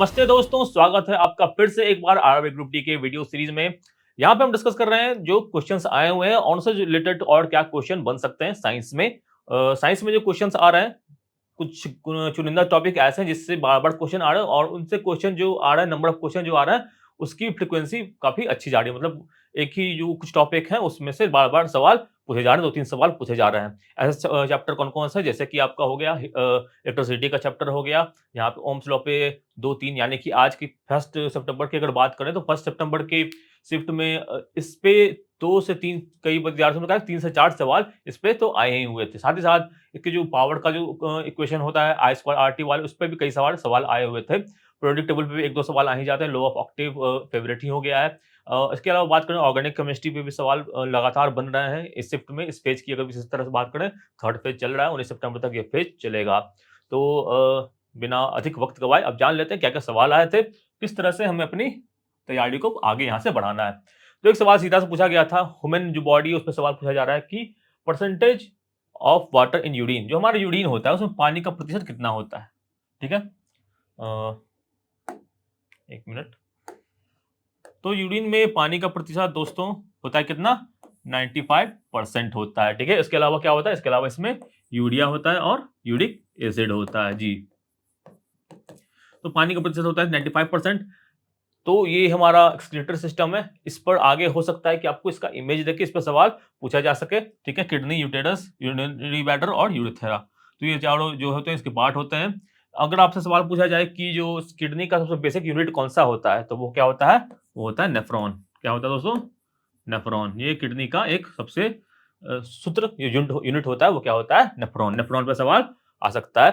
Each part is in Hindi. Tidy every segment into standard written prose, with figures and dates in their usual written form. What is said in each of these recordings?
नमस्ते दोस्तों, स्वागत है आपका फिर से एक बार आरआरबी ग्रुप डी के वीडियो सीरीज में। यहाँ पे हम डिस्कस कर रहे हैं जो क्वेश्चंस आए हुए हैं और उनसे रिलेटेड और क्या क्वेश्चन बन सकते हैं साइंस में। साइंस में जो क्वेश्चंस आ रहे हैं, कुछ चुनिंदा टॉपिक ऐसे हैं जिससे बार-बार क्वेश्चन आ रहे हैं और उनसे क्वेश्चन जो आ रहा है, नंबर ऑफ क्वेश्चन जो आ रहा है, उसकी फ्रीक्वेंसी काफी अच्छी जा रही है। मतलब एक ही जो कुछ टॉपिक है उसमें से बार-बार सवाल पूछे जा रहे हैं, 2-3 सवाल पूछे जा रहे हैं। ऐसे चैप्टर कौन-कौन से हैं? जैसे कि आपका हो गया इलेक्ट्रिसिटी का चैप्टर हो गया, यहाँ पे ओम्स लॉ पे 2-3 यानी कि आज की 1 सितंबर की अगर बात करें तो 1 सितंबर के शिफ्ट में इस पे 2 से 3 कई विद्यार्थियों ने कहा 3 से 4 सवाल इस पे तो आए ही हुए थे। साथ ही साथ इसके जो पावर का जो इक्वेशन होता है आई स्क्वायर आर टी वाले, उस पे भी कई सवाल आए हुए थे। पीरियोडिक टेबल पे भी 1-2 सवाल आ ही जाते हैं। लॉ ऑफ ऑक्टेव फेवरेट ही हो गया है। इसके अलावा बात करें ऑर्गेनिक केमिस्ट्री पे भी सवाल लगातार बन रहे हैं इस शिफ्ट में। इस फेज की अगर इस तरह से बात करें, 3rd फेज चल रहा है, 19 सितंबर तक ये फेज चलेगा। तो बिना अधिक वक्त गवाए अब जान लेते हैं क्या-क्या सवाल आए थे, किस तरह से हमें अपनी तैयारी को आगे यहाँ से बढ़ाना है। तो एक सवाल सीधा से पूछा गया था, ह्यूमन जो बॉडी है उस पे सवाल पूछा जा रहा है कि percentage of water in urine, जो हमारा यूरिन होता है उसमें पानी का प्रतिशत कितना होता है? ठीक है, 1 मिनट। तो यूरिन में पानी का प्रतिशत दोस्तों होता है कितना? 95% होता है। ठीक है, इसके अलावा क्या होता है? इसके अलावा इसमें यूरिया होता है और यूरिक एसिड होता है जी। तो पानी का प्रतिशत होता है 95%। तो ये हमारा एक्सक्रीटर सिस्टम है। इस पर आगे हो सकता है कि आपको इसका इमेज देके इस पर सवाल पूछा जा सके। ठीक है, किडनी, यूटेरस, यूरिनरी ब्लैडर और यूरेथ्रा। तो ये चारों जो होते हैं इसके पार्ट होते हैं। अगर आपसे सवाल पूछा जाए कि जो किडनी का सबसे बेसिक यूनिट कौन सा होता है, तो वो क्या होता है? वो होता है नेफ्रॉन। क्या होता है दोस्तों? नेफ्रॉन। ये किडनी का एक सबसे सूत्र यूनिट होता है, वो क्या होता है? नेफ्रॉन। नेफ्रॉन पर सवाल आ सकता है।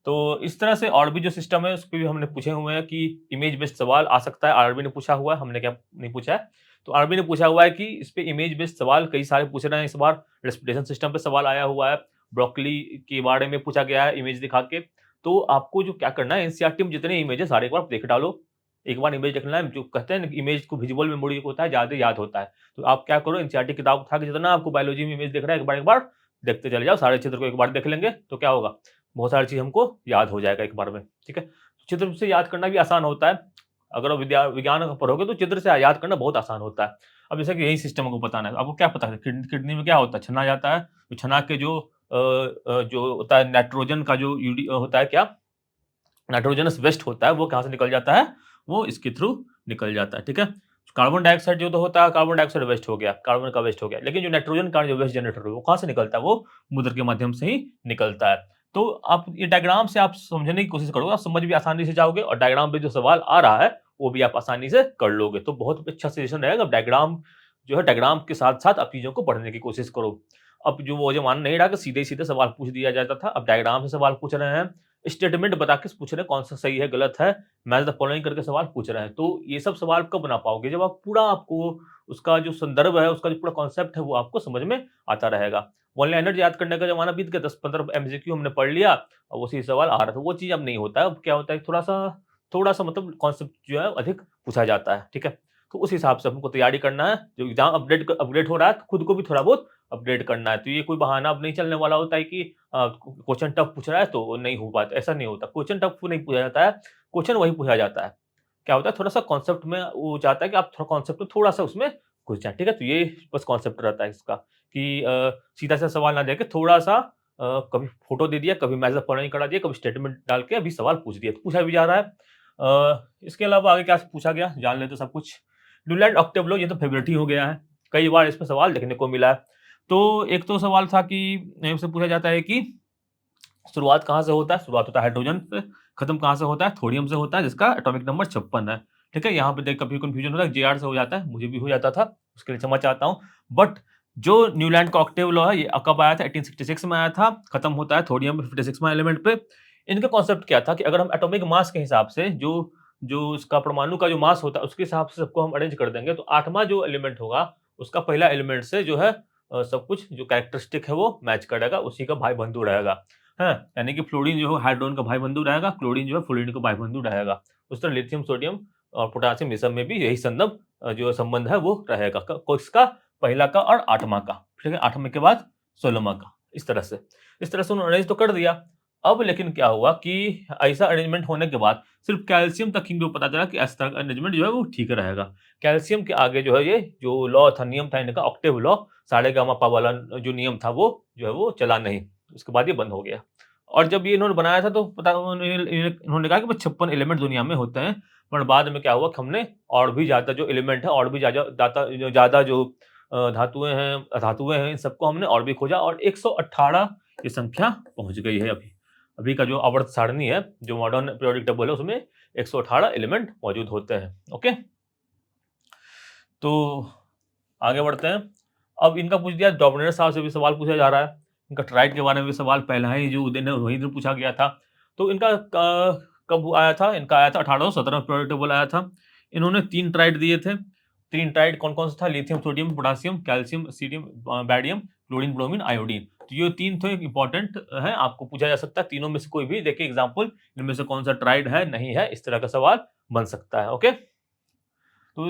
तो इस तरह से और भी जो सिस्टम है उस पे भी हमने पूछे हुए हैं कि इमेज बेस्ड सवाल आ सकता है। आरआरबी ने पूछा हुआ है, हमने क्या नहीं पूछा है। तो आरआरबी ने पूछा हुआ है कि इस पे इमेज बेस्ड सवाल कई सारे पूछ रहे हैं इस बार। रेस्पिरेशन सिस्टम पे सवाल आया हुआ है, ब्रोकली के बारे में पूछा गया है इमेज दिखा के। तो आपको जो क्या करना है, एनसीईआरटी में जितने इमेज है सारे एक बार देख डालो। एक बार इमेज देखना है, जो कहते हैं ना इमेज को विजुअल मेमोरी होता है, ज्यादा याद होता है। तो आप क्या करो, एनसीईआरटी किताब उठा के जितना आपको बायोलॉजी में इमेज दिख रहा है एक बार देखते चले जाओ। सारे चित्र को एक बार देख लेंगे तो क्या होगा, बहुत सारी चीज हमको याद हो जाएगा एक बार में। ठीक है, चित्र से याद करना भी आसान होता है। अगर आप विज्ञान पढ़ोगे तो चित्र से याद करना बहुत आसान होता है। अब जैसे कि यही सिस्टम हमको बताना है, आपको क्या पता है किडनी में क्या होता है? छना जाता है। तो छना के जो होता है नाइट्रोजन का जो होता है, क्या नाइट्रोजनस वेस्ट होता है, वो कहाँ से निकल जाता है? वो इसके थ्रू निकल जाता है। ठीक है, कार्बन डाइऑक्साइड जो तो होता है, कार्बन डाइऑक्साइड वेस्ट हो गया, कार्बन का वेस्ट हो गया। लेकिन जो नाइट्रोजन का जो वेस्ट जनरेटर है वो कहाँ से निकलता है? वो मूत्र के माध्यम से ही निकलता है। तो आप ये डायग्राम से आप समझने की कोशिश करोगे, आप समझ भी आसानी से जाओगे और डायग्राम पे जो सवाल आ रहा है वो भी आप आसानी से कर लोगे। तो बहुत अच्छा सजेशन रहेगा, डायग्राम जो है डायग्राम के साथ साथ आप चीजों को पढ़ने की कोशिश करो। अब जो वो जमाना नहीं रहा कि सीधे सीधे सवाल पूछ दिया जाता था, अब डायग्राम से सवाल पूछ रहे हैं, स्टेटमेंट बता के पूछ रहे हैं कौन सा सही है गलत है, मैच द फॉलोइंग करके सवाल पूछ रहे हैं। तो ये सब सवाल कब बना पाओगे? जब आप पूरा आपको उसका जो संदर्भ है, उसका जो पूरा कॉन्सेप्ट है वो आपको समझ में आता रहेगा। वन लाइनर याद करने का जमाना बीत गया, 10-15 एमसीक्यू हमने पढ़ लिया और उसी सवाल आ रहा था, वो चीज अब नहीं होता है। अब क्या होता है, थोड़ा सा मतलब कॉन्सेप्ट जो है अधिक पूछा जाता है। ठीक है, तो उस हिसाब से हमको तैयारी करना है। जो एग्जाम अपडेट हो रहा है तो खुद को भी थोड़ा बहुत अपडेट करना है। तो ये कोई बहाना अब नहीं चलने वाला होता है कि क्वेश्चन टफ पूछ रहा है तो नहीं हो पाता, ऐसा नहीं होता। क्वेश्चन टफ नहीं पूछा जाता है, क्वेश्चन वही पूछा जाता है। क्या होता है, थोड़ा सा कॉन्सेप्ट में वो जाता है कि आप थोड़ा कॉन्सेप्ट में थोड़ा सा उसमें घुस जाए। ठीक है, तो ये बस कॉन्सेप्ट रहता है इसका कि सीधा सा सवाल ना देके थोड़ा सा कभी फोटो दे दिया, कभी मैसेज फॉरवर्ड करा दिया, कभी स्टेटमेंट डाल के अभी सवाल पूछ दिया, तो पूछा भी जा रहा है। इसके अलावा आगे क्या पूछा गया जान लेते सब कुछ। न्यूलैंड ऑक्टेव लॉ, ये तो फेवरेट ही हो गया है, कई बार इसमें सवाल देखने को मिला है। तो एक तो सवाल था कि इससे पूछा जाता है कि शुरुआत कहाँ से होता है? शुरुआत होता है हाइड्रोजन से, खत्म कहाँ से होता है? थोरियम से होता है, जिसका एटॉमिक नंबर 56 है। ठीक है, यहाँ पे देख कभी कंफ्यूजन होता है, जेआर से हो जाता है, मुझे भी हो जाता था, उसके लिए क्षमा चाहता हूँ। बट जो न्यूलैंड का ऑक्टेव लॉ है ये कब आया था? 1866 में आया था। खत्म होता है थोरियम 56वां एलिमेंट पे। इनका कॉन्सेप्ट क्या था कि अगर हम एटॉमिक मास के हिसाब से जो जो इसका परमाणु का जो मास होता है उसके हिसाब से सबको हम अरेंज कर देंगे, तो 8वां जो एलिमेंट होगा उसका पहला एलिमेंट से जो है सब कुछ जो कैरेक्टरिस्टिक है वो मैच करेगा, उसी का भाई बंधु रहेगा। हाँ, यानी कि फ्लोरीन जो है हाइड्रोजन का भाई बंधु रहेगा, क्लोरीन जो है फ्लोरीन का भाई बंधु रहेगा। उस तरह लिथियम, सोडियम और पोटेशियम, ये सब में भी यही जो संबंध है वो रहेगा। किसका? पहला का और 8वां का। ठीक है, 8वें के बाद 16वां का। इस तरह से उन्होंने अरेंज तो कर दिया। अब लेकिन क्या हुआ कि ऐसा अरेंजमेंट होने के बाद सिर्फ कैल्शियम तक ही पता चला कि इस तरह का अरेंजमेंट जो है वो ठीक रहेगा। कैल्शियम के आगे जो है ये जो लॉ था, नियम था इनका, ऑक्टेव लॉ, सारेगामापा वाला जो नियम था वो जो है वो चला नहीं। उसके बाद ये बंद हो गया। और जब ये इन्होंने बनाया था तो पता इन्होंने कहा कि 56 एलिमेंट दुनिया में होते हैं, पर बाद में क्या हुआ कि हमने और भी ज्यादा जो एलिमेंट है, और भी ज्यादा जो धातुएं हैं, इन सबको हमने और भी खोजा, और 118 ये संख्या पहुंच गई है। अभी अभी का जो आवर्त सारणी है, जो मॉडर्न पीरियोडिक टेबल है, उसमें 118 एलिमेंट मौजूद होते हैं। ओके, तो आगे बढ़ते हैं। अब इनका पूछ दिया, डॉबनेर साहब से भी सवाल पूछा जा रहा है, इनका ट्राइड के बारे में भी सवाल पहला ही जो दिन है वही दिन पूछा गया था। तो इनका कब आया था? इनका आया था 1817 में पीरियोडिक टेबल आया था। इन्होंने 3 ट्राइड दिए थे। 3 ट्राइड कौन कौन सा था? लिथियम, सोडियम, पोटासियम, कैल्शियम, सीडियम, बैरियम, क्लोरीन, ब्रोमीन, आयोडीन। तो ये 3 तो इंपॉर्टेंट है, आपको पूछा जा सकता है तीनों में से कोई भी। देखिए एग्जाम्पल, इनमें से कौन सा ट्राइड है, नहीं है, इस तरह का सवाल बन सकता है। ओके, तो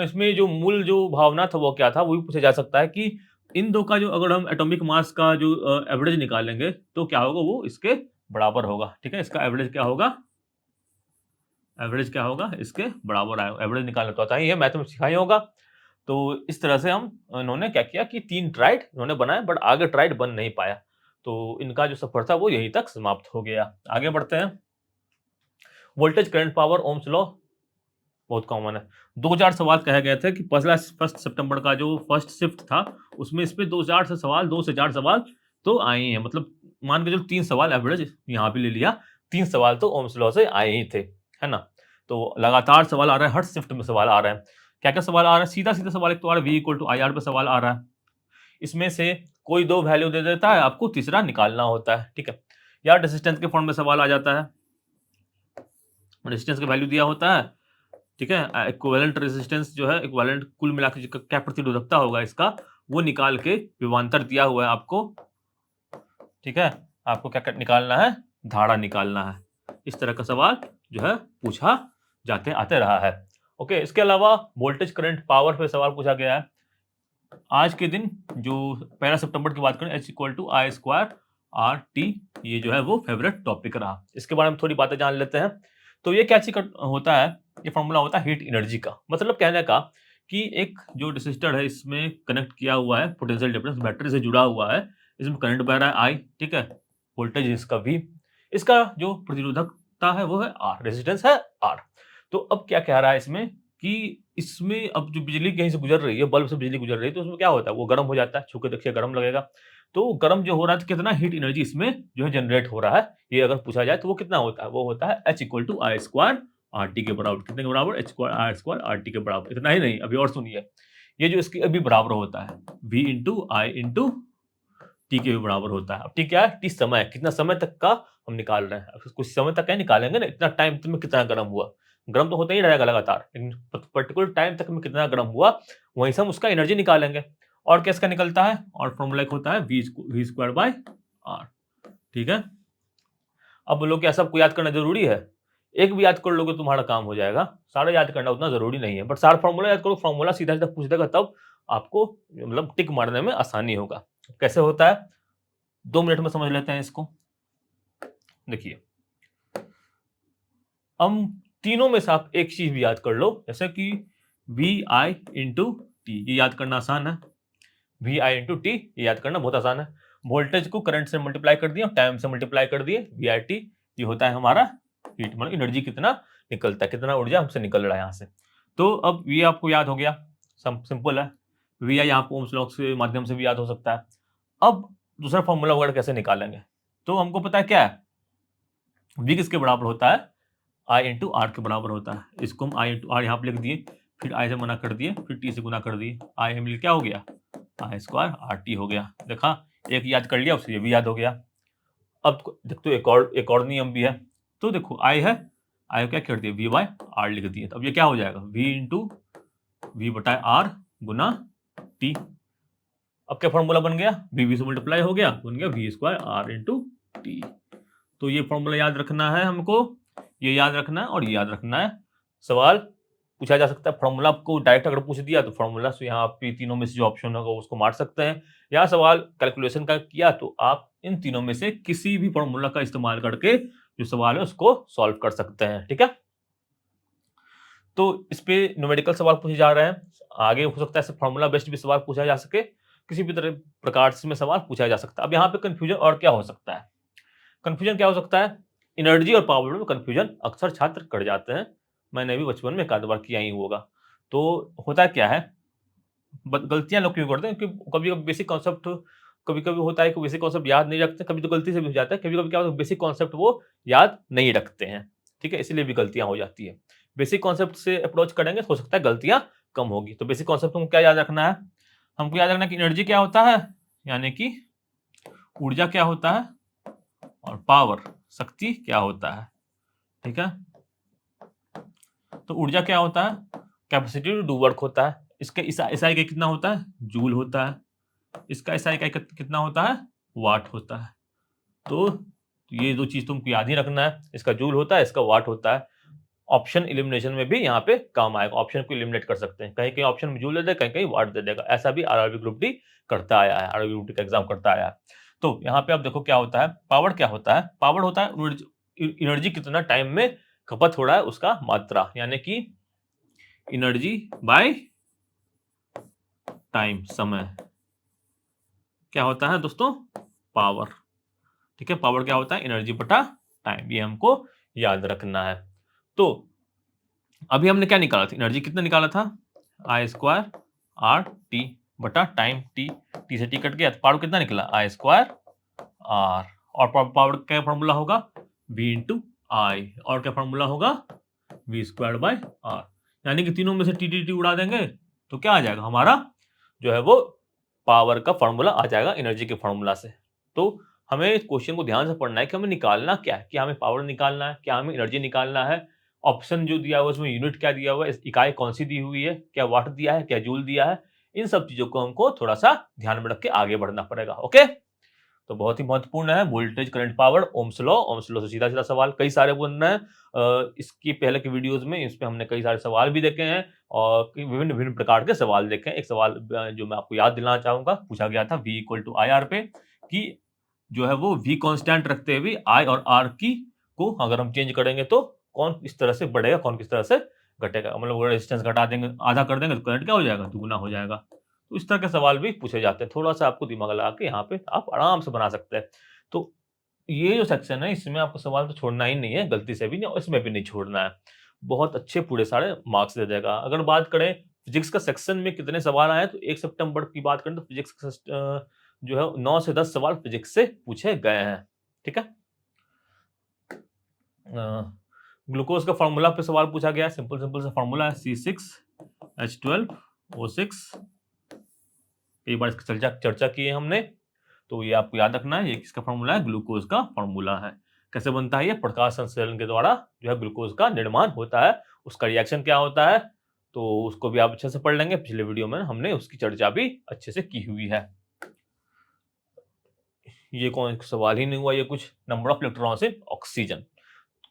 इसमें जो मूल जो भावना था वो क्या था, वो भी पूछा जा सकता है कि इन दो का जो, अगर हम एटॉमिक मास का जो एवरेज निकालेंगे तो क्या होगा, वो इसके बराबर होगा। ठीक है, इसका एवरेज क्या होगा? एवरेज क्या होगा? इसके बराबर आएगा। एवरेज निकालना तो आता ही है, मैथ में सिखाई होगा। तो इस तरह से हम इन्होंने क्या किया कि 3 ट्राइड इन्होंने बनाए, बट आगे ट्राइड बन नहीं पाया। तो इनका जो सफर था वो यहीं तक समाप्त हो गया। आगे बढ़ते हैं। Voltage, current, power, Ohm's law बहुत कॉमन है। 2000 सवाल कहे गए थे कि पहला 1 सितंबर का जो फर्स्ट शिफ्ट था उसमें इस पे 2000 से सवाल, 2 से 4 सवाल तो आए ही हैं। मतलब मान के चलो 3 सवाल एवरेज यहाँ पे ले लिया, 3 सवाल तो ओम्स लॉ से आए ही थे, है ना। तो लगातार सवाल आ रहा है, हर शिफ्ट में सवाल आ रहे हैं। क्या क्या सवाल आ रहा है? सीधा सीधा सवाल एक तो आ रहा है, V equal to I R पे सवाल आ रहा है। इसमें से कोई 2 वैल्यू दे देता है, आपको तीसरा निकालना होता है। ठीक है, या रेजिस्टेंस के फॉर्म में सवाल आ जाता है, रेजिस्टेंस का वैल्यू दिया होता है। ठीक है, इक्विवेलेंट रेजिस्टेंस जो है, इक्विवेलेंट कुल मिला के क्या प्रतिरोधकता होगा इसका, वो निकाल के विभवांतर दिया हुआ है आपको। ठीक है, आपको क्या निकालना है? धारा निकालना है। इस तरह का सवाल जो है पूछा जाते आते रहा है। ओके, इसके अलावा वोल्टेज, करंट, पावर पे सवाल पूछा गया है। आज के दिन जो 1 सितंबर की बात करें, H equal to I square R T, ये जो है वो फेवरेट टॉपिक रहा। इसके बारे में थोड़ी बातें जान लेते हैं। तो ये क्या चीज होता है? ये फॉर्मूला होता है हीट एनर्जी का। मतलब कहने का कि एक जो रेसिस्टर है, इसमें कनेक्ट किया हुआ है, पोटेंशियल डिफरेंस बैटरी से जुड़ा हुआ है, इसमें करंट बह रहा है आई, ठीक है, वोल्टेज इसका V, इसका जो प्रतिरोधकता है वो है R, रेजिस्टेंस है R। तो अब क्या कह रहा है इसमें कि इसमें अब जो बिजली कहीं से गुजर रही है, बल्ब से बिजली गुजर रही है, तो उसमें क्या होता है, वो गर्म हो जाता है। छू के देखिए गर्म लगेगा। तो गर्म जो हो रहा है, तो कितना हीट एनर्जी इसमें जो है जनरेट हो रहा है, ये अगर पूछा जाए तो वो कितना होता है? वो होता है H equal to I square R T के बराबर। कितने के बराबर? H square R square R T के बराबर। इतना ही नहीं, अभी और सुनिए, ये जो इसके अभी बराबर होता है V इंटू आई इंटू टी के भी बराबर होता है। अब टी क्या है? टी समय, कितना समय तक का हम निकाल रहे हैं। अब कुछ समय तक क्या निकालेंगे ना, इतना टाइम में कितना गर्म हुआ, गर्म तो होता ही रहेगा लगातार, लेकिन पर्टिकुलर टाइम तक में कितना गर्म हुआ, वहीं से हम उसका एनर्जी निकालेंगे। और क्या इसका निकलता है? और फॉर्मूला एक होता है वी स्क्वायर बाय आर। ठीक है, अब बोलो क्या सबको याद करना जरूरी है? एक भी याद कर लोगे तुम्हारा काम हो जाएगा, सारा याद करना उतना जरूरी नहीं है, बट सारा फॉर्मूला याद करो, फॉर्मूला सीधा सीधा पूछ देगा, तब आपको मतलब टिक मारने में आसानी होगा। कैसे होता है 2 मिनट में समझ लेते हैं इसको। देखिए, हम तीनों में से आप एक चीज भी याद कर लो, जैसे कि वी आई इंटू टी, ये याद करना आसान है। वी आई इंटू टी, ये याद करना बहुत आसान है। वोल्टेज को करंट से मल्टीप्लाई कर दिया, टाइम से मल्टीप्लाई कर दिए, वी आई टी, ये होता है हमारा हीट, मतलब एनर्जी कितना निकलता है, कितना ऊर्जा हमसे निकल रहा है यहाँ से। तो अब ये आपको याद हो गया, सिंपल है। वी आई आपको ओम्स लॉ के माध्यम से भी याद हो सकता है। अब दूसरा फॉर्मूला वगैरह कैसे निकालेंगे? तो हमको पता है क्या है, वी किसके बराबर होता है? आई इंटू आर के बराबर होता है। इसको हम आई इंटू आर यहाँ पे लिख दिए, फिर आई से मना कर दिए, फिर टी से गुना कर दिए, आई मिल क्या हो गया? आई स्क्वायर आर टी हो गया। देखा, एक याद कर लिया, उससे ये भी याद हो गया। अब देखो एक और नियम भी है। तो देखो आई है, आई क्या कर दिया? वी बाय आर लिख दिए। अब ये क्या हो जाएगा? वी इंटू वी बटाए आर गुना टी। अब क्या फॉर्मूला बन गया? वी से मल्टीप्लाई हो गया, बन गया V square R into T. तो ये फॉर्मूला याद रखना है हमको, ये याद रखना है और ये याद रखना है। सवाल पूछा जा सकता है, फॉर्मूला आपको डायरेक्ट अगर पूछ दिया तो फॉर्मूला से यहाँ आप तीनों में से जो ऑप्शन होगा उसको मार सकते हैं, या सवाल कैलकुलेशन का किया तो आप इन तीनों में से किसी भी फॉर्मूला का इस्तेमाल करके जो सवाल है उसको सॉल्व कर सकते हैं। ठीक है, तो इस पे न्यूमेरिकल सवाल पूछे जा रहे हैं, आगे हो सकता है फॉर्मूला बेस्ड भी सवाल पूछा जा सके, किसी भी तरह प्रकार से में सवाल पूछा जा सकता है। अब यहाँ पे कंफ्यूजन और क्या हो सकता है, कंफ्यूजन क्या हो सकता है, एनर्जी और पावर में कंफ्यूजन अक्सर छात्र कर जाते हैं, मैंने भी बचपन में एक आध बार किया ही होगा। तो होता क्या है, गलतियां लोग क्यों करते हैं, क्योंकि कभी कभी बेसिक कॉन्सेप्ट, कभी कभी होता है कि बेसिक कॉन्सेप्ट याद नहीं रखते, कभी तो गलती से भी हो जाता है, कभी कभी क्या होता है बेसिक कॉन्सेप्ट वो याद नहीं रखते हैं। ठीक है, इसलिए भी गलतियां हो जाती है। बेसिक कॉन्सेप्ट से अप्रोच करेंगे तो हो सकता है गलतियां कम होगी। तो बेसिक कॉन्सेप्ट हमको क्या याद रखना है, हमको याद रखना है कि एनर्जी क्या होता है, यानी कि ऊर्जा क्या होता है, और पावर शक्ति क्या होता है। ठीक है, तो ऊर्जा क्या होता है, कैपेसिटी टू डू वर्क होता है, इसके SI का कितना होता है, जूल होता है, इसका SI का कितना होता है, वाट होता है। तो ये दो चीज तुमको याद ही रखना है, इसका जूल होता है, इसका वाट होता है। ऑप्शन एलिमिनेशन में भी यहाँ पे काम आएगा, ऑप्शन को एलिमिनेट कर सकते हैं, कहीं कहीं ऑप्शन में जूल दे देगा, कहीं कहीं वाट दे देगा। ऐसा भी आरआरबी ग्रुप डी करता आया है, आरआरबी ग्रुप डी का एग्जाम करता आया है। तो यहाँ पे आप देखो क्या होता है, पावर क्या होता है, पावर होता है एनर्जी कितना टाइम में खपत हो रहा है उसका मात्रा, यानी कि एनर्जी बाय टाइम, समय क्या होता है दोस्तों, पावर। ठीक है, पावर क्या होता है, एनर्जी बटा टाइम, ये हमको याद रखना है। तो अभी हमने क्या निकाला था, एनर्जी कितना निकाला था, I² RT बटा टाइम T, T से T कट गया, तो पावर कितना निकला, I² R, और पावर क्या फॉर्मूला होगा, V इंटू आई, और क्या फॉर्मूला होगा, V² बाय R, यानी कि तीनों में से T उड़ा देंगे तो क्या आ जाएगा, हमारा जो है वो पावर का फॉर्मूला आ जाएगा एनर्जी के फॉर्मूला से। तो हमें क्वेश्चन को ध्यान से पढ़ना है कि हमें निकालना क्या है, क्या हमें पावर निकालना है, क्या हमें एनर्जी निकालना है, ऑप्शन जो दिया हुआ है उसमें यूनिट क्या दिया हुआ है, इकाई कौन सी दी हुई है, क्या वाट दिया है, क्या जूल दिया है, इन सब चीजों को हमको थोड़ा सा ध्यान में रख के आगे बढ़ना पड़ेगा। ओके, तो बहुत ही महत्वपूर्ण है voltage current power, Ohm's law से सीधा सीधा सवाल कई सारे बन रहे हैं। इसकी पहले के वीडियोस में इस पे हमने कई सारे सवाल भी देखे हैं और विभिन्न विभिन्न प्रकार के सवाल देखे हैं। एक सवाल जो मैं आपको याद दिलाना चाहूंगा, पूछा गया था V = IR पे, कि जो है वो V कांस्टेंट रखते हुए I और R की को अगर हम चेंज करेंगे तो कौन किस तरह से बढ़ेगा, कौन किस तरह से घटेगा, मतलब अगर रेजिस्टेंस घटा देंगे, आधा कर देंगे तो करंट क्या हो जाएगा, दुगुना हो जाएगा। तो इस तरह के सवाल भी पूछे जाते हैं, थोड़ा सा आपको दिमाग लगा के यहाँ पे आप आराम से बना सकते हैं। तो ये जो सेक्शन है इसमें आपको सवाल तो छोड़ना ही नहीं है, गलती से भी नहीं, और इसमें भी नहीं छोड़ना है, बहुत अच्छे पूरे सारे मार्क्स दे देगा। अगर बात करें फिजिक्स का सेक्शन में कितने सवाल आए, तो 1 सितंबर की बात करें तो फिजिक्स जो है 9 से 10 सवाल फिजिक्स से पूछे गए हैं। ठीक है, ग्लूकोज का फॉर्मूला पे सवाल पूछा गया, सिंपल सिंपल सा फॉर्मूला है C6H12O6, कई बार इसकी चर्चा की है हमने, तो ये आपको याद रखना है, ये किसका फॉर्मूला है, ग्लूकोज का फॉर्मूला है। कैसे बनता है ये, प्रकाश संश्लेषण के द्वारा जो है ग्लूकोज का निर्माण होता है, उसका रिएक्शन क्या होता है, तो उसको भी आप अच्छे से पढ़ लेंगे, पिछले वीडियो में हमने उसकी चर्चा भी अच्छे से की हुई है। ये कौन सवाल ही नहीं हुआ, ये कुछ number of electrons in oxygen,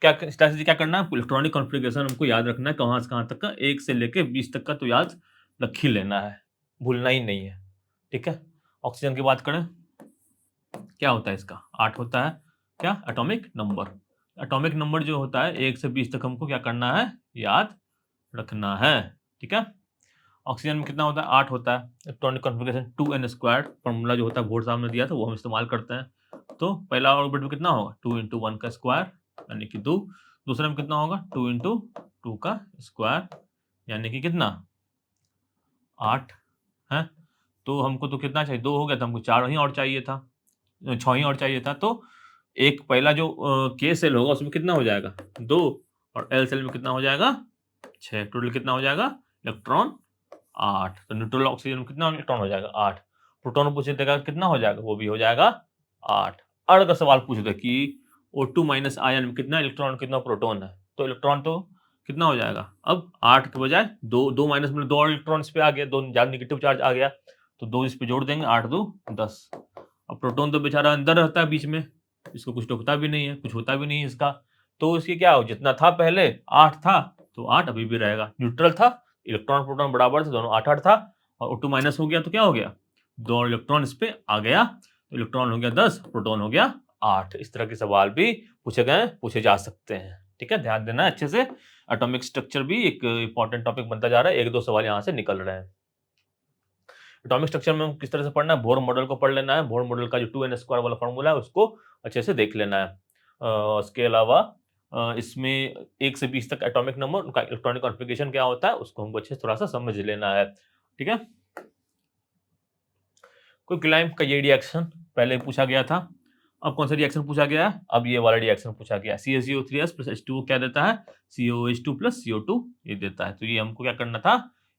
क्या स्ट्रैटेजी क्या करना है, इलेक्ट्रॉनिक कॉन्फ़िगरेशन हमको याद रखना है, कहाँ से कहाँ तक का, 1 से लेके 20 तक का तो याद रख ही लेना है, भूलना ही नहीं है। ठीक है, ऑक्सीजन की बात करें, क्या होता है इसका, 8 होता है, क्या एटॉमिक नंबर, एटॉमिक नंबर जो होता है 1 से 20 तक हमको क्या करना है, याद रखना है। ठीक है, ऑक्सीजन में कितना होता है, 8 होता है, इलेक्ट्रॉनिक कॉन्फ़िगरेशन 2n² फॉर्मूला जो होता है बोर्ड साहब ने दिया था वो हम इस्तेमाल करते हैं। तो पहला ऑर्बिट में कितना होगा, 2 × 1 का स्क्वायर यानी कि 2, दूसरे में कितना होगा, 2 × 2 का स्क्वायर यानी कि कितना, 8 है। तो हमको तो कितना चाहिए, 2 हो गया, तो हमको 4 ही और चाहिए था, 6 ही और चाहिए था। तो एक पहला जो K सेल होगा उसमें कितना हो जाएगा, 2, और L सेल में कितना हो जाएगा, 6, टोटल कितना हो जाएगा, इलेक्ट्रॉन 8। तो न्यूट्रल ऑक्सीजन में कितना इलेक्ट्रॉन हो जाएगा, 8। प्रोटॉन पूछे देगा कितना हो जाएगा, वो भी हो जाएगा 8। और अगर सवाल पूछ दे कि O2- आयन में कितना इलेक्ट्रॉन कितना प्रोटॉन है, तो इलेक्ट्रॉन तो कितना हो जाएगा, अब 8 के बजाय 2 माइनस में 2 और इलेक्ट्रॉन इस पे आ गया, 2 ज्यादा नेगेटिव चार्ज आ गया, तो 2 इस पे जोड़ देंगे, 8 2 10। अब प्रोटॉन तो बेचारा अंदर रहता है बीच में, इसको कुछ टोकता भी नहीं है, कुछ होता भी नहीं है इसका, तो इसकी क्या हो, जितना था पहले 8 था तो 8 अभी भी रहेगा, न्यूट्रल था, इलेक्ट्रॉन प्रोटॉन बराबर थे, दोनों 8 8 था, और O2- हो गया तो क्या हो गया, 2 इलेक्ट्रॉन इस पे आ गया, तो इलेक्ट्रॉन हो गया 10, प्रोटॉन हो गया 8। इस तरह के सवाल भी पूछे जा सकते हैं। ठीक है, ध्यान देना है अच्छे से। एटॉमिक स्ट्रक्चर भी एक इंपॉर्टेंट टॉपिक बनता जा रहा है, 1-2 सवाल यहाँ से निकल रहे हैं। एटॉमिक स्ट्रक्चर में किस तरह से पढ़ना है, बोर मॉडल को पढ़ लेना है। बोर मॉडल का जो 2n² वाला फॉर्मूला है उसको अच्छे से देख लेना है। उसके अलावा इसमें 1 से 20 तक एटॉमिक नंबर, उनका इलेक्ट्रॉनिक कॉन्फ़िगरेशन क्या होता है उसको हमको अच्छे से थोड़ा सा समझ लेना है। ठीक है, क्विक-लाइम का ये रिएक्शन पहले पूछा गया था। अब कौन सा रिएक्शन पूछा गया है, अब ये वाला रिएक्शन पूछा गया है। CaCO3s + H2O क्या देता है, COH2 + CO2 ये देता है। तो ये हमको क्या करना था,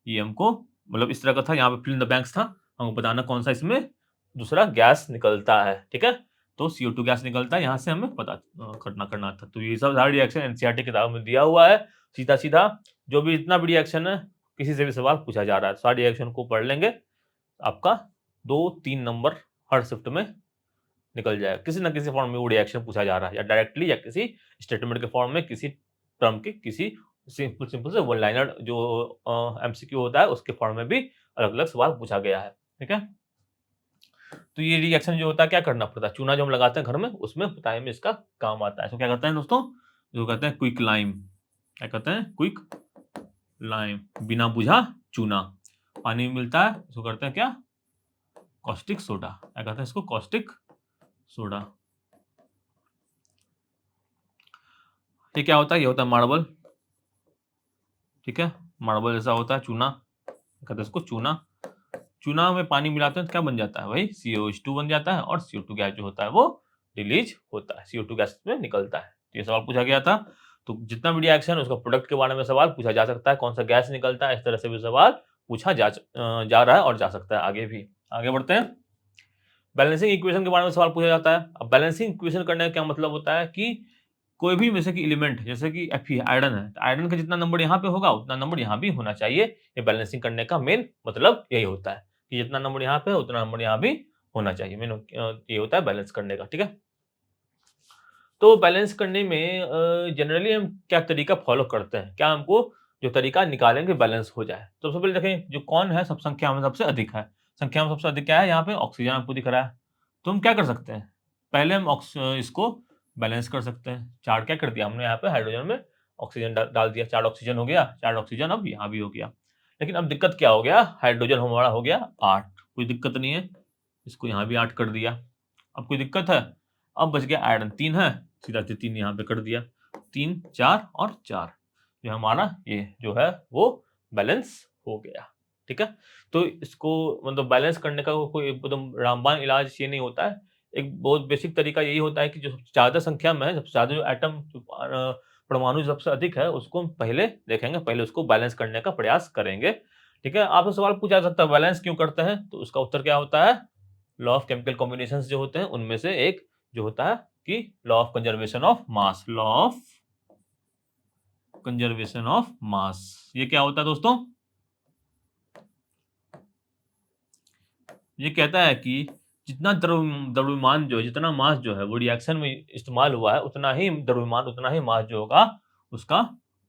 ये हमको मतलब इस तरह का था, यहाँ पे फिल इन द ब्लैंक्स था, हमको बताना कौन सा इसमें दूसरा गैस निकलता है। ठीक है, तो CO2 गैस निकलता है, यहाँ से हमें पता करना था। तो ये सब सारा रिएक्शन NCERT किताब में दिया हुआ है। सीधा जो भी इतना भी रिएक्शन है, किसी से भी सवाल पूछा जा रहा है, सारे रिएक्शन को पढ़ लेंगे, आपका 2-3 नंबर हर शिफ्ट में निकल जाएगा। किसी ना किसी फॉर्म में वो रिएक्शन पूछा जा रहा है, या डायरेक्टली या किसी स्टेटमेंट के फॉर्म में, किसी टर्म के किसी सिंपल से वन लाइनर जो MCQ होता है उसके फॉर्म में भी अलग अलग सवाल पूछा गया है। ठीक है, तो ये रिएक्शन जो होता है क्या करना पड़ता है, चूना जो हम लगाते हैं घर में उसमें बताए में इसका काम आता है। तो क्या करते हैं दोस्तों, जो कहते हैं क्विक लाइम, क्या कहते हैं क्विक लाइम, बिना बुझा चूना, पानी में मिलता है, इसको करते हैं क्या, कॉस्टिक सोडा। क्या कहते हैं इसको, कॉस्टिक सोडा। ये क्या होता है, ये होता है मार्बल। ठीक है, मार्बल जैसा होता है चूना, कहते हैं इसको चूना। चूना में पानी मिलाते हैं तो क्या बन जाता है भाई, COH2 बन जाता है, और CO2 गैस जो होता है वो रिलीज होता है, CO2 गैस में निकलता है। ये सवाल पूछा गया था। तो जितना भी रिएक्शन उसका प्रोडक्ट के बारे में सवाल पूछा जा सकता है, कौन सा गैस निकलता है, इस तरह से भी सवाल पूछा जा रहा है और जा सकता है आगे भी। आगे बढ़ते हैं, बैलेंसिंग इक्वेशन के बारे में सवाल पूछा जाता है। अब बैलेंसिंग इक्वेशन करने का क्या मतलब होता है कि कोई भी जैसे कि एलिमेंट, जैसे कि Fe आयरन है, तो आयरन का जितना नंबर यहाँ पे होगा उतना नंबर यहाँ भी होना चाहिए। ये बैलेंसिंग करने का मेन मतलब यही होता है कि जितना नंबर यहाँ पे है उतना नंबर यहाँ भी होना चाहिए। मेन ये होता है बैलेंस करने का। ठीक है, तो बैलेंस करने में जनरली हम क्या तरीका फॉलो करते हैं, क्या हमको जो तरीका निकालेंगे बैलेंस हो जाए। तो सबसे पहले देखें जो कौन है सब संख्या में सबसे अधिक है, संख्या में सबसे अधिक क्या है, यहाँ पे ऑक्सीजन आपको दिख रहा है। तो हम क्या कर सकते हैं, पहले हम इसको बैलेंस कर सकते हैं। 4 क्या कर दिया हमने, यहाँ पे हाइड्रोजन में ऑक्सीजन डाल दिया, 4 ऑक्सीजन हो गया, 4 ऑक्सीजन अब यहाँ भी हो गया। लेकिन अब दिक्कत क्या हो गया, हाइड्रोजन हमारा हो गया 8, कोई दिक्कत नहीं है, इसको यहाँ भी 8 कर दिया। अब कोई दिक्कत है, अब बच गया आयरन 3 है, सीधा 3 यहाँ पे कर दिया, 3, 4 और 4, जो हमारा ये जो है वो बैलेंस हो गया। ठीक है, तो इसको मतलब बैलेंस करने का कोई एकदम रामबाण इलाज ये नहीं होता है। एक बहुत बेसिक तरीका यही होता है कि जो ज़्यादा संख्या में है, सबसे ज़्यादा जो एटम परमाणु सबसे अधिक है उसको हम पहले देखेंगे, पहले उसको बैलेंस करने का प्रयास करेंगे। ठीक है, आपसे सवाल पूछा जा सकता है बैलेंस क्यों करते हैं, तो उसका उत्तर क्या होता है, लॉ ऑफ केमिकल कॉम्बिनेशंस जो होते हैं उनमें से एक जो होता है कि law of conservation of mass, law of conservation of mass. ये क्या होता है दोस्तों, ये कहता है कि जितना द्रव्यमान जो है, जितना मास जो है वो रिएक्शन में इस्तेमाल हुआ है, उतना ही द्रव्यमान, उतना ही मास जो होगा उसका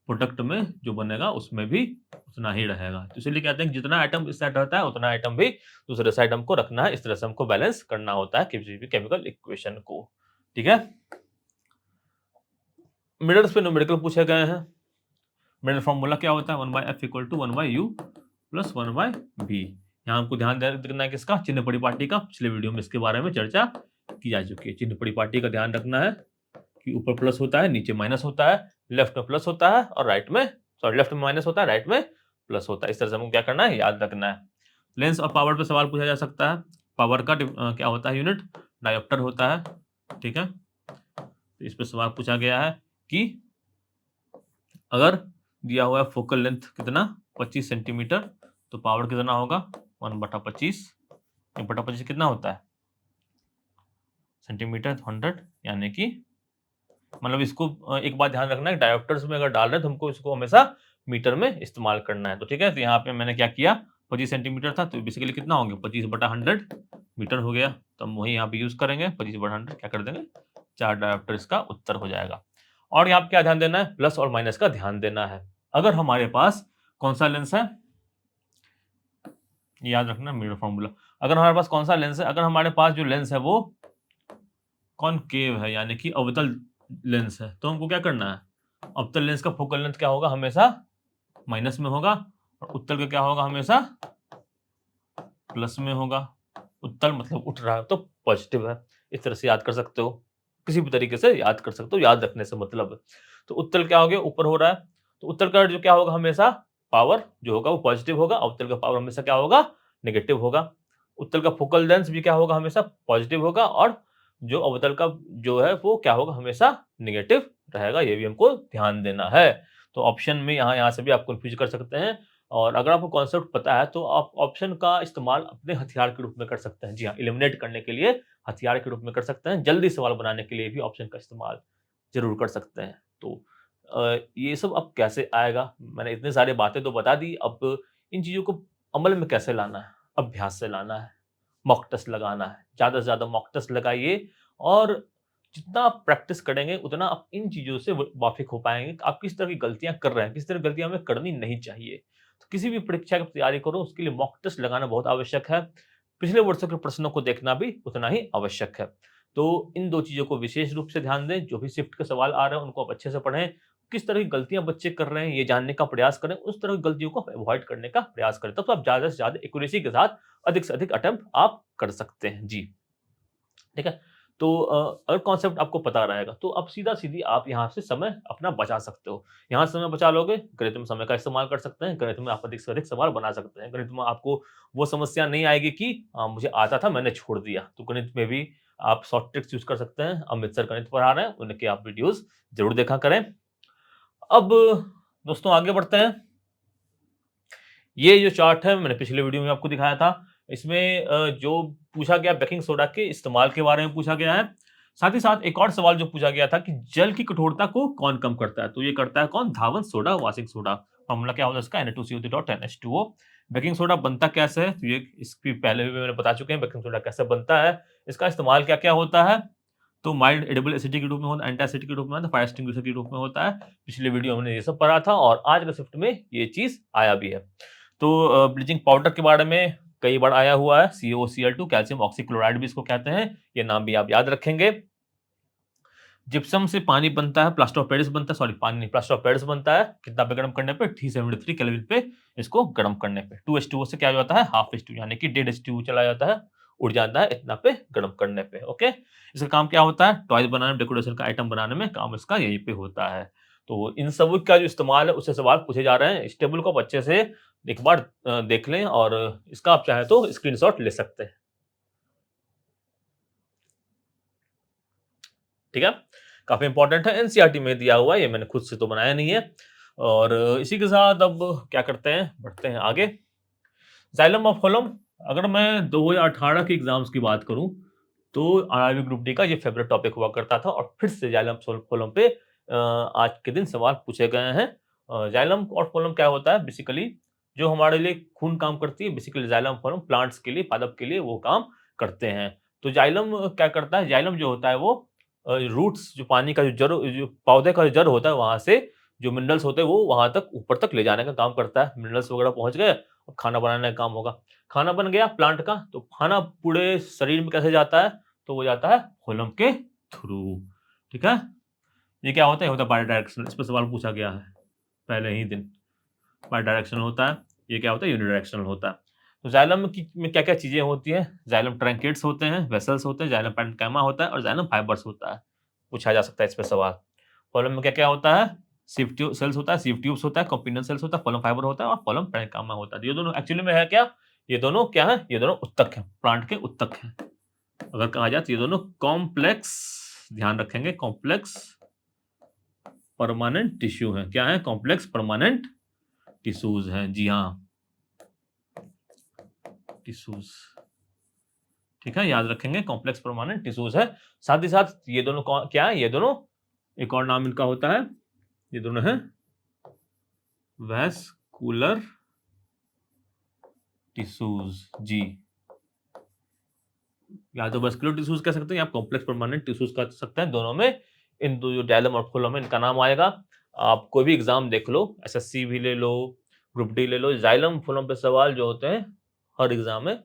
प्रोडक्ट में जो बनेगा उसमें भी उतना ही रहेगा। तो इसलिए कहते हैं कि जितना आइटम इस साइड रहता है उतना आइटम भी दूसरे साइड हमको रखना है। इस तरह से हमको बैलेंस करना होता है किसी भी केमिकल इक्वेशन को। ठीक है, मिनरल्स पे न्यूमेरिकल पूछे गए हैं। मिनरल फॉर्मूला क्या होता है, 1/F = 1/U + 1/V। यहाँ हमको ध्यान रखना है किसका, चिन्ह परिपाटी का। पिछले वीडियो में इसके बारे में चर्चा की जा चुकी है। चिन्ह परिपाटी का ध्यान रखना है कि ऊपर प्लस होता है, नीचे माइनस होता है, लेफ्ट में प्लस होता है और राइट में, सॉरी लेफ्ट में माइनस होता है, राइट में प्लस होता है। इस तरह से हमको क्या करना है, याद रखना है। लेंस और पावर पे सवाल पूछा जा सकता है। पावर का क्या होता है यूनिट, डायोप्टर होता है। ठीक है, तो इस पर सवाल पूछा गया है कि अगर दिया हुआ है फोकल लेंथ कितना 25 सेंटीमीटर, तो पावर कितना होगा 1/25। 1/25 कितना होता है सेंटीमीटर 100, यानी कि मतलब इसको एक बात ध्यान रखना है, डायोप्टर्स में अगर डाल रहे हैं तो हमको इसको हमेशा मीटर में इस्तेमाल करना है। तो ठीक है, तो यहाँ पे मैंने क्या किया, 25 सेंटीमीटर था तो बेसिकली कितना होंगे 25/100 मीटर हो गया। तो हम वही यहाँ पे यूज करेंगे, 25/100 क्या कर देंगे 4 डायोप्टर, इसका उत्तर हो जाएगा। और यहाँ पे क्या ध्यान देना है, प्लस और माइनस का ध्यान देना है। अगर हमारे पास कौन सा लेंस है, ये याद रखना मिरर फॉर्मूला। अगर हमारे पास कौन सा लेंस है, अगर हमारे पास जो लेंस है वो कॉनकेव है यानी कि अवतल लेंस है, तो हमको क्या करना है, अवतल लेंस का फोकल लेंथ क्या होगा, हमेशा माइनस में होगा, और उत्तल का क्या होगा, हमेशा प्लस में होगा। उत्तल मतलब उठ रहा है तो पॉजिटिव है। इस तरह से याद कर सकते हो, किसी भी तरीके से याद कर सकते हो, याद रखने से मतलब। तो उत्तल क्या हो गया, ऊपर हो रहा है, तो उत्तल का जो क्या होगा, हमेशा पावर जो होगा वो पॉजिटिव होगा, अवतल का पावर हमेशा क्या होगा, नेगेटिव होगा। उत्तल का फोकल लेंथ भी क्या होगा, हमेशा पॉजिटिव होगा, और जो अवतल का जो है वो क्या होगा, हमेशा नेगेटिव रहेगा। ये भी हमको ध्यान देना है। तो ऑप्शन में यहाँ से भी आप कंफ्यूज कर सकते हैं, और अगर आपको कॉन्सेप्ट पता है तो आप ऑप्शन का इस्तेमाल अपने हथियार के रूप में कर सकते हैं। जी हाँ, एलिमिनेट करने के लिए हथियार के रूप में कर सकते हैं, जल्दी सवाल बनाने के लिए भी ऑप्शन का इस्तेमाल जरूर कर सकते हैं। तो ये सब अब कैसे आएगा, मैंने इतने सारे बातें तो बता दी, अब इन चीज़ों को अमल में कैसे लाना है, अभ्यास से लाना है, मॉक टेस्ट लगाना है, ज़्यादा से ज़्यादा मॉक टेस्ट लगाइए, और जितना आप प्रैक्टिस करेंगे उतना आप इन चीज़ों से वाकिफ हो पाएंगे कि आप किस तरह की गलतियां कर रहे हैं, किस तरह की गलतियां हमें करनी नहीं चाहिए। तो किसी भी परीक्षा की तैयारी करो उसके लिए मॉक टेस्ट लगाना बहुत आवश्यक है, पिछले वर्षों के प्रश्नों को देखना भी उतना ही आवश्यक है। तो इन दो चीज़ों को विशेष रूप से ध्यान दें, जो भी शिफ्ट के सवाल आ रहे हैं उनको आप अच्छे से पढ़ें, किस तरह की गलतियां बच्चे कर रहे हैं ये जानने का प्रयास करें, उस तरह की गलतियों को अवॉइड करने का प्रयास करें, तब तो आप ज़्यादा से ज़्यादा एक्यूरेसी के साथ अधिक से अधिक अटेम्प्ट आप कर सकते हैं। जी ठीक है। तो अगर कॉन्सेप्ट आपको पता रहेगा तो अब सीधा-सीधी आप यहाँ से समय अपना बचा सकते हो। यहाँ समय बचा लोगे, गणित में समय का इस्तेमाल कर सकते हैं, गणित में आप अधिक से अधिक सवाल बना सकते हैं। गणित में आपको वो समस्या नहीं आएगी कि मुझे आता था मैंने छोड़ दिया। तो गणित में भी आप शॉर्ट ट्रिक्स यूज़ कर सकते हैं। अमित सर गणित पढ़ा रहे हैं, उनके आप वीडियोज़ ज़रूर देखा करें। अब दोस्तों आगे बढ़ते हैं। ये जो चार्ट है मैंने पिछले वीडियो में आपको दिखाया था, इसमें जो पूछा गया बेकिंग सोडा के इस्तेमाल के बारे में पूछा गया है। साथ ही साथ एक और सवाल जो पूछा गया था कि जल की कठोरता को कौन कम करता है, तो ये करता है कौन, धावन सोडा, वाशिंग सोडा। फॉर्मूला क्या होता है इसका, Na2CO3.NH2O। बेकिंग सोडा बनता कैसे है, तो ये इसकी पहले भी मैंने बता चुके हैं बेकिंग सोडा कैसे बनता है, इसका इस्तेमाल क्या क्या होता है। तो माइल्ड एडिबल एसिडिक के रूप में होता है, एंटासिडिक के रूप में होता है, फायर एक्सटिंग्विशर के रूप में होता है। पिछले वीडियो में हमने ये सब पढ़ा था और आज के शिफ्ट में ये चीज आया भी है। तो ब्लीचिंग पाउडर के बारे में कई बार आया हुआ है, COCl2 कैल्शियम ऑक्सीक्लोराइड भी इसको कहते हैं, ये नाम भी आप याद रखेंगे। जिप्सम से पानी बनता है, प्लास्टर ऑफ पेरिस बनता है, सॉरी पानी नहीं, प्लास्टर ऑफ पेरिस बनता है कितना पे गर्म करने पे, 373 केल्विन पे इसको गर्म करने पे। 2H2O से क्या हो जाता है, हाफ H2 यानी कि 1.5 H2O चला जाता है, उड़ जाता है इतना पे गर्म करने पे। ओके, इसका काम क्या होता है, टॉयज बनाने में, डेकोरेशन का आइटम बनाने में काम इसका यहीं पे होता है। तो इन सब का जो इस्तेमाल है उससे सवाल पूछे जा रहे हैं। इस टेबल को आप अच्छे से एक बार देख लें और इसका आप चाहे तो स्क्रीनशॉट ले सकते हैं। ठीक है, काफी इंपॉर्टेंट है, एनसीईआरटी में दिया हुआ है, ये मैंने खुद से तो बनाया नहीं है। और इसी के साथ अब क्या करते हैं, बढ़ते हैं आगे। जाइलम और फोलम, अगर मैं 2018 के एग्जाम्स की बात करूं तो आरआरबी ग्रुप डी का ये फेवरेट टॉपिक हुआ करता था, और फिर से जाइलम फोलम पे आज के दिन सवाल पूछे गए हैं। जाइलम और फोलम क्या होता है, बेसिकली जो हमारे लिए खून काम करती है, बेसिकली जाइलम फोलम प्लांट्स के लिए, पादप के लिए वो काम करते हैं। तो जाइलम क्या करता है, जाइलम जो होता है वो रूट्स, जो पानी का जो जड़, जो पौधे का जो जड़ होता है वहां से जो मिनरल्स होते हैं वो वहां तक ऊपर तक ले जाने का काम करता है। मिनरल्स वगैरह पहुंच गए, अब खाना बनाने का काम होगा। खाना बन गया प्लांट का, तो खाना पूरे शरीर में कैसे जाता है, तो वो जाता है फोलम के थ्रू। ठीक है, ये क्या होता है, होता है बाई डायरेक्शनल, इस पर सवाल पूछा गया है पहले ही दिन। बाई डायरेक्शनल होता है, ये क्या होता है, यूनिडायरेक्शनल होता है। तो जाइलम में क्या क्या चीजें होती हैं, जाइलम ट्रैंकेट्स होते हैं, वेसल्स होते हैं, जाइलम पैरेन्काइमा होता है, और जाइलम फाइबर्स होता है। पूछा जा सकता है इस पे सवाल। फोलम में क्या क्या होता है, सिव ट्यूब सेल्स होता है, सिव ट्यूब्स होता है, कॉम्पिनल सेल्स होता है, फोलम फाइबर होता है, और फोलम पैरेन्काइमा होता है। ये दोनों एक्चुअली में है क्या, ये दोनों क्या है, ये दोनों उत्तक हैं, प्लांट के उत्तक हैं। अगर कहा जाए तो ये दोनों कॉम्प्लेक्स, ध्यान रखेंगे, कॉम्प्लेक्स परमानेंट टिश्यू है। क्या है, कॉम्प्लेक्स परमानेंट टिश्यूज हैं। जी हाँ, टिश्यूज, ठीक है, याद रखेंगे, कॉम्प्लेक्स परमानेंट टिश्यूज है। साथ ही साथ ये दोनों क्या है, ये दोनों एक और नाम इनका होता है, ये दोनों है वैस्कुलर टिश्यूज। जी, या तो वैस्कुलर टिश्यूज कह सकते हैं या कॉम्प्लेक्स परमानेंट टिश्यूज कह सकते हैं। दोनों में इन दो जो जाइलम और फोलम है इनका नाम आएगा। आप कोई भी एग्जाम देख लो, एसएससी भी ले लो, ग्रुप डी ले लो, जाइलम फोलम पे सवाल जो होते हैं हर एग्जाम में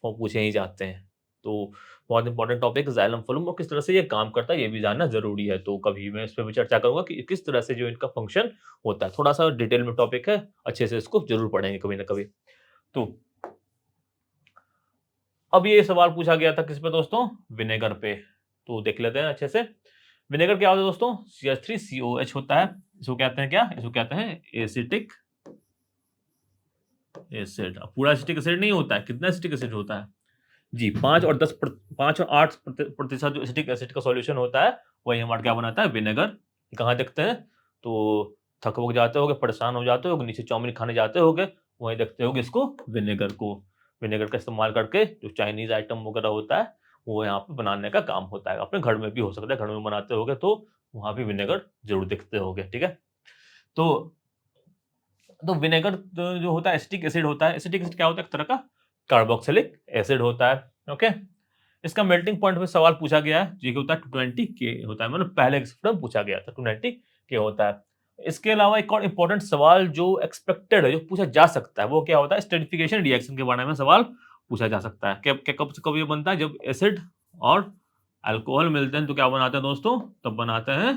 वो पूछे ही जाते हैं। तो बहुत इंपॉर्टेंट टॉपिक जाइलम फ्लोएम और किस तरह से ये काम करता है ये भी जानना जरूरी है। तो कभी मैं इस पर भी चर्चा करूंगा कि किस तरह से जो इनका फंक्शन होता है। थोड़ा सा डिटेल में टॉपिक है, अच्छे से इसको जरूर पढ़ेंगे कभी ना कभी। तो अब ये सवाल पूछा गया था किस पे दोस्तों, विनेगर पे। तो देख लेते हैं अच्छे से। विनेगर क्या होता है दोस्तों, CH3COH होता है। इसको कहते हैं क्या, इसको कहते हैं एसिटिक एसिड। पूरा एसिटिक एसिड नहीं होता है, कितना एसिटिक एसिड होता है जी, 5 और 8% जो एसिटिक एसिड का सॉल्यूशन होता है वही हमारा क्या बनाता है, विनेगर। कहाँ देखते हैं, तो थक वक जाते होगे, परेशान हो जाते होगे, नीचे चाउमीन खाने जाते होगे, वहीं देखते होगे इसको, विनेगर को। विनेगर का इस्तेमाल करके जो चाइनीज आइटम वगैरह होता है वो यहाँ पे बनाने का काम होता है। अपने घर में भी हो सकता है, घर में बनाते होगे तो वहां भी विनेगर जरूर देखते होगे, ठीक है। तो विनेगर जो होता है एसिटिक एसिड होता है। एसिटिक एसिड क्या होता है, एक तरह का कार्बोक्सिलिक एसिड होता है। ओके, इसका मेल्टिंग पॉइंट में सवाल पूछा गया है, जो कि होता है 220 के होता है, मतलब पहले में पूछा गया था 290 के होता है। इसके अलावा एक और इंपॉर्टेंट सवाल जो एक्सपेक्टेड है, जो पूछा जा सकता है, वो क्या होता है, स्टेरिफिकेशन रिएक्शन के बारे में सवाल पूछा जा सकता है। कब से कब ये बनता है, जब एसिड और अल्कोहल मिलते हैं तो क्या बनाते हैं दोस्तों, तब बनाते हैं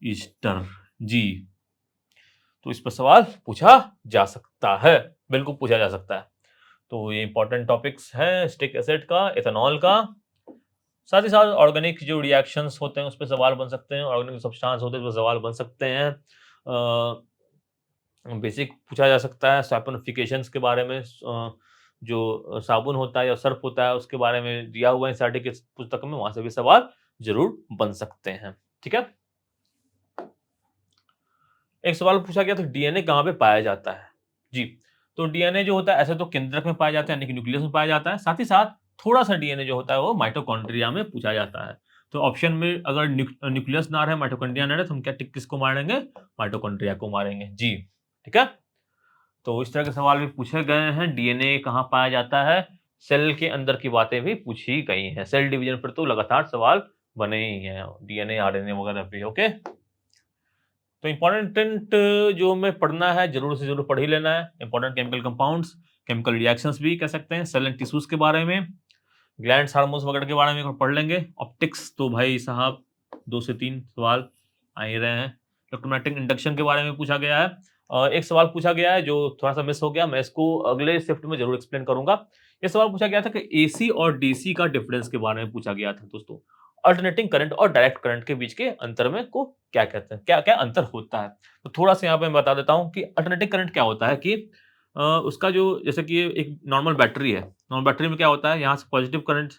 ईस्टर जी। तो इस पर सवाल पूछा जा सकता है, बिल्कुल पूछा जा सकता है। तो ये इंपॉर्टेंट टॉपिक्स हैं स्टिक एसिड का, एथेनॉल का। साथ ही साथ ऑर्गेनिक जो रिएक्शंस होते हैं उस पर सवाल बन सकते हैं, ऑर्गेनिक सब्सटेंस होते हैं उस पर सवाल बन सकते हैं। बेसिक पूछा जा सकता है सैपोनिफिकेशंस के बारे में, जो साबुन होता है या सर्फ होता है उसके बारे में दिया हुआ है एनसीईआरटी की पुस्तक में, वहां से भी सवाल जरूर बन सकते हैं, ठीक है। एक सवाल पूछा गया था डीएनए कहाँ पे पाया जाता है जी। तो डीएनए जो होता है ऐसे तो केंद्रक में पाया जाता है, यानी कि न्यूक्लियस में पाया जाता है। साथ ही साथ थोड़ा सा डीएनए जो होता है वो माइटोकॉन्ड्रिया में पूछा जाता है। तो ऑप्शन में अगर न्यूक्लियस ना रहे, माइटोकॉन्ड्रिया ना रहे, तो हम क्या टिक किसको मारेंगे, माइटोकॉन्ड्रिया को मारेंगे जी, ठीक है। तो इस तरह के सवाल भी पूछे गए हैं। डीएनए कहाँ पाया जाता है, सेल के अंदर की बातें भी पूछी गई हैं। सेल डिवीजन पर तो लगातार सवाल बने ही हैं, डीएनए आरएनए वगैरह पे। ओके, तो इंपॉर्टेंट जो हमें पढ़ना है जरूर से जरूर पढ़ ही लेना है। Important chemical compounds, chemical reactions भी कह सकते हैं, सेल एंड टिश्यूज के बारे में, ग्लैंड्स हार्मोन्स वगैरह के बारे में पढ़ लेंगे। ऑप्टिक्स तो भाई साहब 2 से 3 सवाल आ ही रहे हैं। इलेक्ट्रोमैग्नेटिक इंडक्शन के बारे में पूछा गया है। एक सवाल पूछा गया है जो थोड़ा सा मिस हो गया, मैं इसको अगले शिफ्ट में जरूर एक्सप्लेन करूंगा। ये सवाल पूछा गया था कि एसी और डीसी का डिफरेंस के बारे में पूछा गया था दोस्तों। अल्टरनेटिंग करंट और डायरेक्ट करंट के बीच के अंतर में को क्या कहते हैं, क्या क्या अंतर होता है। तो थोड़ा सा यहाँ पे मैं बता देता हूँ कि अल्टरनेटिंग करंट क्या होता है कि उसका जो, जैसे कि एक नॉर्मल बैटरी है, नॉर्मल बैटरी में क्या होता है, यहाँ से पॉजिटिव करंट,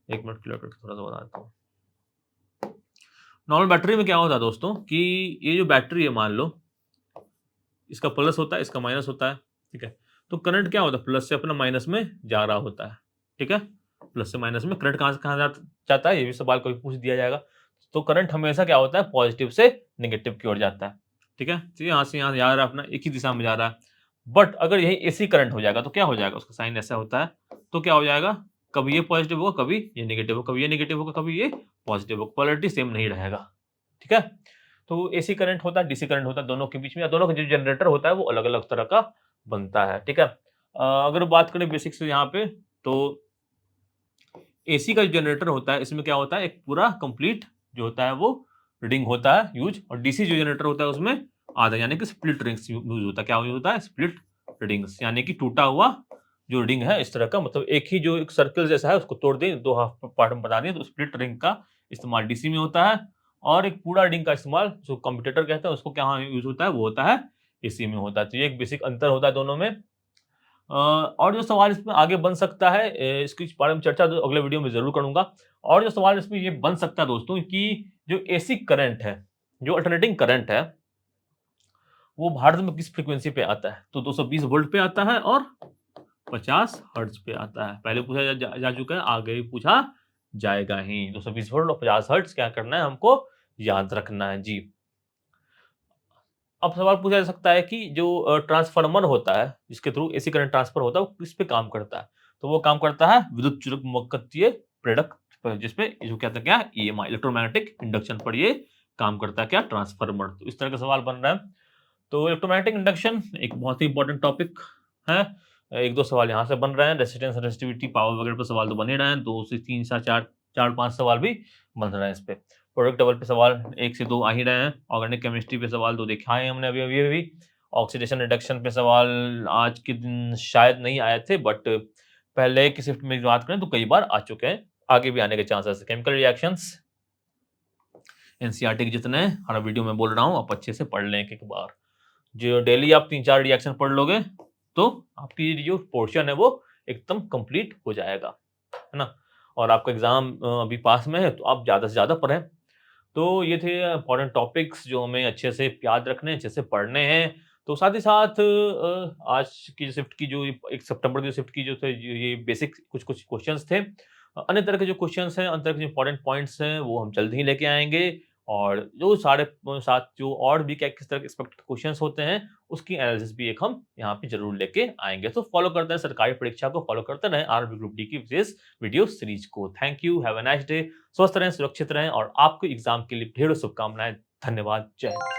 एक मिनट क्लियर करके थोड़ा सा बता देता हूँ। नॉर्मल बैटरी में क्या होता है दोस्तों कि ये जो बैटरी है, मान लो इसका प्लस होता है, इसका माइनस होता है, ठीक है। तो करंट क्या होता है, प्लस से अपना माइनस में जा रहा होता है, ठीक है। प्लस से माइनस में करंट कहाँ से कहाँ जाता है, ये भी सवाल कभी पूछ दिया जाएगा। तो करंट हमेशा क्या होता है, पॉजिटिव से नेगेटिव की ओर जाता है, ठीक है। तो यहाँ से यहाँ जा रहा है, अपना एक ही दिशा में जा रहा है। बट अगर यही एसी करंट हो जाएगा तो क्या हो जाएगा, उसका साइन ऐसा होता है, तो क्या हो जाएगा, कभी ये पॉजिटिव होगा, कभी ये नेगेटिव होगा, कभी ये नेगेटिव होगा, कभी ये पॉजिटिव होगा, पोलैरिटी सेम नहीं रहेगा, ठीक है। तो एसी करंट होता है, डीसी करंट होता है, दोनों के बीच में, या दोनों का जो जनरेटर होता है वो अलग अलग तरह का बनता है, ठीक है। अगर बात करें बेसिक से यहाँ पे, तो एसी का जो जनरेटर होता है इसमें क्या होता है, एक पूरा कंप्लीट जो होता है वो रीडिंग होता है यूज, और डीसी जो जनरेटर होता है उसमें आधा, यानी कि स्प्लिट रिंग्स यूज होता है। क्या यूज होता है, स्प्लिट रिंग्स, यानी कि टूटा हुआ जो रिंग है इस तरह का, मतलब एक ही जो एक सर्कल जैसा है उसको तोड़ दें, दो हाफ पार्ट में बता दें, तो स्प्लिट रिंग का इस्तेमाल डीसी में होता है। और एक पूरा रिंग का इस्तेमाल जो कम्यूटेटर कहते हैं उसको क्या यूज होता है, वो होता है एसी में होता है। तो ये एक बेसिक अंतर होता है दोनों में। और जो सवाल इसमें आगे बन सकता है, इसके बारे में चर्चा तो अगले वीडियो में जरूर करूंगा। और जो सवाल इसमें ये बन सकता है दोस्तों कि जो एसी करंट है, जो अल्टरनेटिंग करंट है, वो भारत में किस फ्रीक्वेंसी पे आता है, तो 220 वोल्ट पे आता है और 50 हर्ट्ज पे आता है। पहले पूछा जा चुका है, आगे भी पूछा जाएगा ही। 220 वोल्ट और 50 हर्ट्ज क्या करना है, हमको याद रखना है जी। अब सवाल पूछा जा सकता है कि जो ट्रांसफार्मर होता है जिसके थ्रू एसी करंट ट्रांसफर होता है वो किस पे काम करता है, तो वो काम करता है विद्युत चुंबकत्व प्रेरक पर, जिसपे जो कहते हैं क्या, ईएमआई, इलेक्ट्रोमैग्नेटिक इंडक्शन पर ये काम करता है क्या, ट्रांसफार्मर। तो इस तरह का सवाल बन रहा है। तो इलेक्ट्रोमैग्नेटिक इंडक्शन एक बहुत ही इंपॉर्टेंट टॉपिक है। एक दो सवाल यहाँ से बन रहे हैं, रेजिस्टेंस रेजिस्टिविटी पावर वगैरह पे सवाल तो बन ही रहे हैं, 2 से 3 से 4-5 सवाल भी बन रहे हैं इस पे। प्रोडक्ट लेवल पे सवाल 1 से 2 आ ही रहे हैं। ऑर्गेनिक केमिस्ट्री पे सवाल तो दिखाए हैं हमने अभी। ऑक्सीडेशन रिडक्शन पे सवाल आज के दिन शायद नहीं आए थे, बट पहले की शिफ्ट में बात करें तो कई बार आ चुके हैं, आगे भी आने के चांसेस है। केमिकल रिएक्शंस एनसीईआरटी के जितने हर वीडियो में बोल रहा हूँ, आप अच्छे से पढ़ लें एक बार। जो डेली आप 3-4 रिएक्शन पढ़ लोगे तो आपकी जो पोर्शन है वो एकदम कंप्लीट हो जाएगा, है ना। और आपका एग्जाम अभी पास में है तो आप ज़्यादा से ज़्यादा पढ़ें। तो ये थे इंपॉर्टेंट टॉपिक्स जो हमें अच्छे से याद रखने, अच्छे से पढ़ने हैं। तो साथ ही साथ आज की शिफ्ट की जो 1 सितंबर की शिफ्ट की जो थे ये बेसिक कुछ क्वेश्चंस थे। अन्य तरह के जो क्वेश्चंस हैं, अन्य तरह के जो इंपॉर्टेंट पॉइंट्स हैं वो हम जल्द ही लेके आएँगे। और जो साढ़े 7 जो और भी क्या किस तरह के एक्सपेक्टेड क्वेश्चंस होते हैं, उसकी एनालिसिस भी एक हम यहाँ पे ज़रूर लेके आएँगे। तो फॉलो करते हैं सरकारी परीक्षा को, फॉलो करते रहें आरआरबी ग्रुप डी की विशेष वीडियो सीरीज को। Thank you, have a nice day. स्वस्थ रहें, सुरक्षित रहें और आपको एग्जाम के लिए ढेरों शुभकामनाएं। धन्यवाद। जय हिंद।